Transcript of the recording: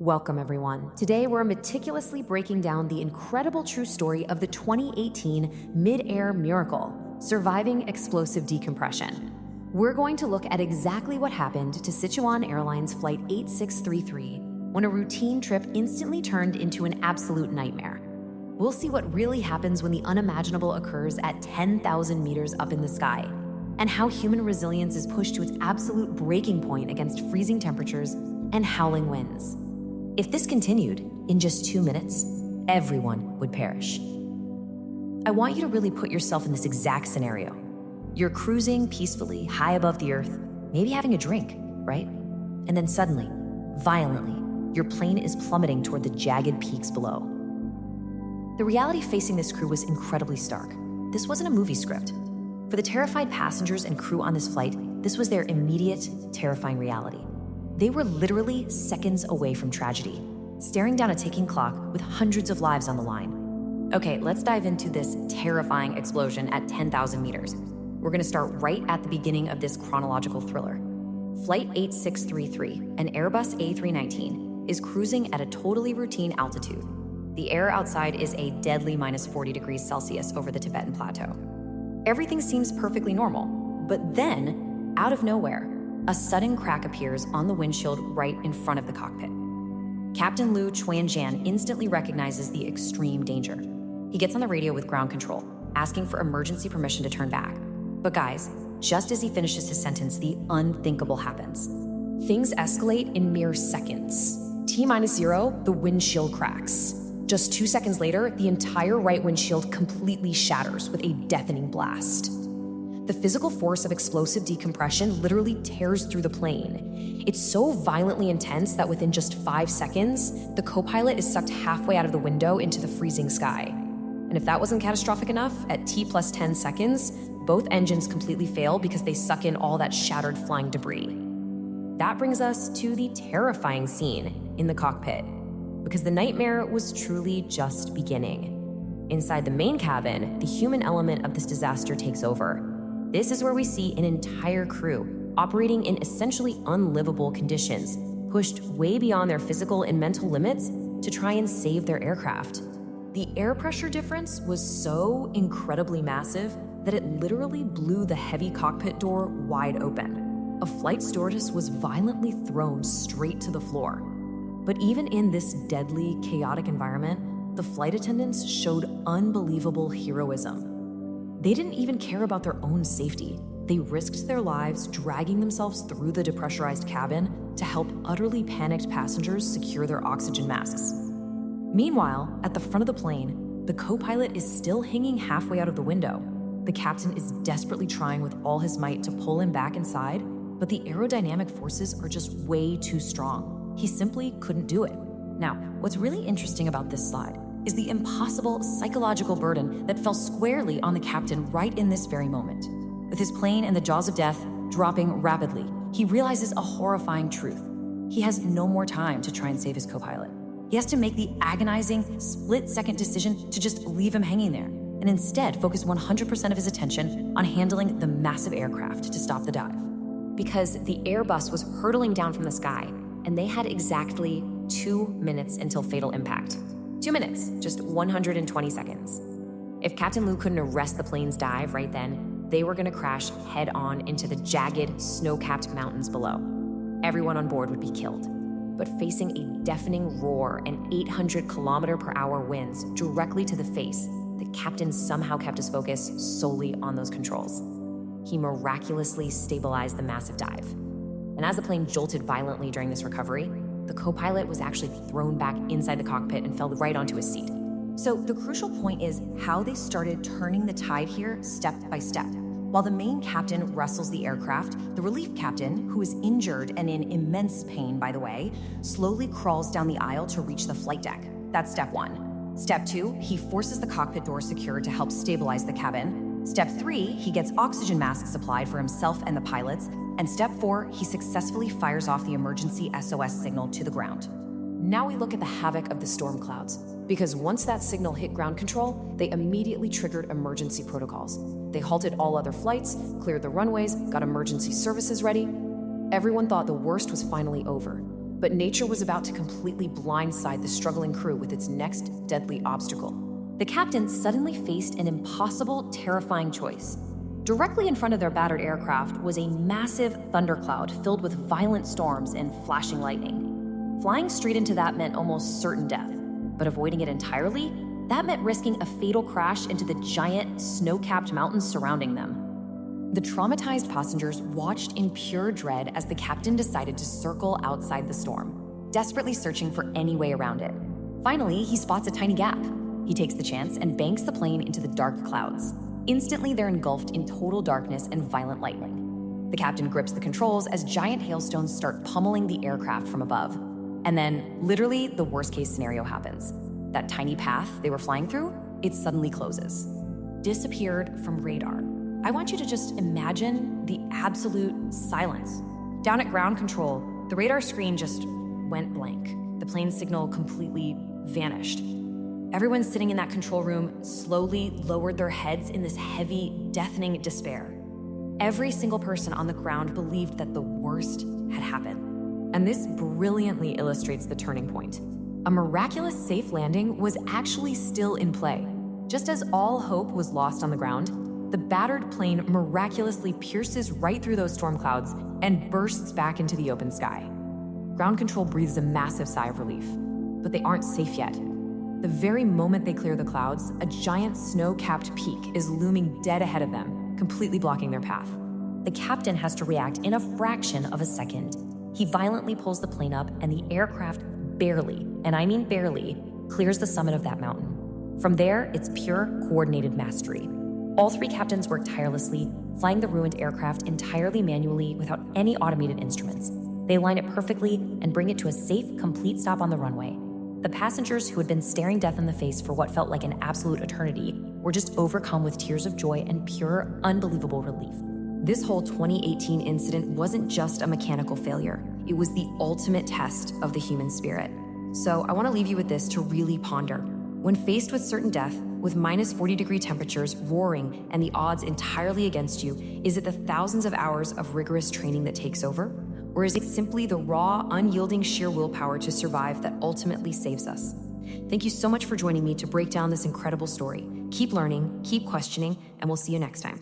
Welcome, everyone. Today, we're meticulously breaking down the incredible true story of the 2018 mid-air miracle, surviving explosive decompression. We're going to look at exactly what happened to Sichuan Airlines Flight 8633 when a routine trip instantly turned into an absolute nightmare. We'll see what really happens when the unimaginable occurs at 10,000 meters up in the sky, and how human resilience is pushed to its absolute breaking point against freezing temperatures and howling winds. If this continued, in just 2 minutes, everyone would perish. I want you to really put yourself in this exact scenario. You're cruising peacefully high above the earth, maybe having a drink, right? And then suddenly, violently, your plane is plummeting toward the jagged peaks below. The reality facing this crew was incredibly stark. This wasn't a movie script. For the terrified passengers and crew on this flight, this was their immediate, terrifying reality. They were literally seconds away from tragedy, staring down a ticking clock with hundreds of lives on the line. Okay, let's dive into this terrifying explosion at 10,000 meters. We're gonna start right at the beginning of this chronological thriller. Flight 8633, an Airbus A319, is cruising at a totally routine altitude. The air outside is a deadly minus 40 degrees Celsius over the Tibetan Plateau. Everything seems perfectly normal, but then, out of nowhere, a sudden crack appears on the windshield right in front of the cockpit. Captain Liu Chuanjian instantly recognizes the extreme danger. He gets on the radio with ground control, asking for emergency permission to turn back. But guys, just as he finishes his sentence, the unthinkable happens. Things escalate in mere seconds. T-0, the windshield cracks. Just 2 seconds later, the entire right windshield completely shatters with a deafening blast. The physical force of explosive decompression literally tears through the plane. It's so violently intense that within just 5 seconds, the co-pilot is sucked halfway out of the window into the freezing sky. And if that wasn't catastrophic enough, at T+10 seconds, both engines completely fail because they suck in all that shattered flying debris. That brings us to the terrifying scene in the cockpit, because the nightmare was truly just beginning. Inside the main cabin, the human element of this disaster takes over. This is where we see an entire crew operating in essentially unlivable conditions, pushed way beyond their physical and mental limits to try and save their aircraft. The air pressure difference was so incredibly massive that it literally blew the heavy cockpit door wide open. A flight stewardess was violently thrown straight to the floor. But even in this deadly, chaotic environment, the flight attendants showed unbelievable heroism. They didn't even care about their own safety. They risked their lives dragging themselves through the depressurized cabin to help utterly panicked passengers secure their oxygen masks. Meanwhile, at the front of the plane, the co-pilot is still hanging halfway out of the window. The captain is desperately trying with all his might to pull him back inside, but the aerodynamic forces are just way too strong. He simply couldn't do it. Now, what's really interesting about this slide is the impossible psychological burden that fell squarely on the captain right in this very moment. With his plane in the jaws of death dropping rapidly, he realizes a horrifying truth. He has no more time to try and save his co-pilot. He has to make the agonizing, split-second decision to just leave him hanging there, and instead focus 100% of his attention on handling the massive aircraft to stop the dive. Because the Airbus was hurtling down from the sky, and they had exactly 2 minutes until fatal impact. 2 minutes, just 120 seconds. If Captain Liu couldn't arrest the plane's dive right then, they were gonna crash head-on into the jagged, snow-capped mountains below. Everyone on board would be killed. But facing a deafening roar and 800-kilometer-per-hour winds directly to the face, the captain somehow kept his focus solely on those controls. He miraculously stabilized the massive dive. And as the plane jolted violently during this recovery, the co-pilot was actually thrown back inside the cockpit and fell right onto his seat. So the crucial point is how they started turning the tide here step by step. While the main captain wrestles the aircraft, the relief captain, who is injured and in immense pain, by the way, slowly crawls down the aisle to reach the flight deck. That's step 1. Step 2, he forces the cockpit door secure to help stabilize the cabin. Step 3, he gets oxygen masks supplied for himself and the pilots. And step 4, he successfully fires off the emergency SOS signal to the ground. Now we look at the havoc of the storm clouds, because once that signal hit ground control, they immediately triggered emergency protocols. They halted all other flights, cleared the runways, got emergency services ready. Everyone thought the worst was finally over, But nature was about to completely blindside the struggling crew with its next deadly obstacle. The captain suddenly faced an impossible, terrifying choice. Directly in front of their battered aircraft was a massive thundercloud filled with violent storms and flashing lightning. Flying straight into that meant almost certain death, but avoiding it entirely, that meant risking a fatal crash into the giant, snow-capped mountains surrounding them. The traumatized passengers watched in pure dread as the captain decided to circle outside the storm, desperately searching for any way around it. Finally, he spots a tiny gap. He takes the chance and banks the plane into the dark clouds. Instantly, they're engulfed in total darkness and violent lightning. The captain grips the controls as giant hailstones start pummeling the aircraft from above. And then, literally, the worst-case scenario happens. That tiny path they were flying through, it suddenly closes. Disappeared from radar. I want you to just imagine the absolute silence. Down at ground control, the radar screen just went blank. The plane's signal completely vanished. Everyone sitting in that control room slowly lowered their heads in this heavy, deafening despair. Every single person on the ground believed that the worst had happened. And this brilliantly illustrates the turning point. A miraculous safe landing was actually still in play. Just as all hope was lost on the ground, the battered plane miraculously pierces right through those storm clouds and bursts back into the open sky. Ground control breathes a massive sigh of relief, but they aren't safe yet. The very moment they clear the clouds, a giant snow-capped peak is looming dead ahead of them, completely blocking their path. The captain has to react in a fraction of a second. He violently pulls the plane up, and the aircraft barely, and I mean barely, clears the summit of that mountain. From there, it's pure coordinated mastery. All three captains work tirelessly, flying the ruined aircraft entirely manually without any automated instruments. They line it perfectly and bring it to a safe, complete stop on the runway. The passengers, who had been staring death in the face for what felt like an absolute eternity, were just overcome with tears of joy and pure, unbelievable relief. This whole 2018 incident wasn't just a mechanical failure. It was the ultimate test of the human spirit. So I want to leave you with this to really ponder. When faced with certain death, with minus 40-degree temperatures roaring and the odds entirely against you, is it the thousands of hours of rigorous training that takes over? Or is it simply the raw, unyielding sheer willpower to survive that ultimately saves us? Thank you so much for joining me to break down this incredible story. Keep learning, keep questioning, and we'll see you next time.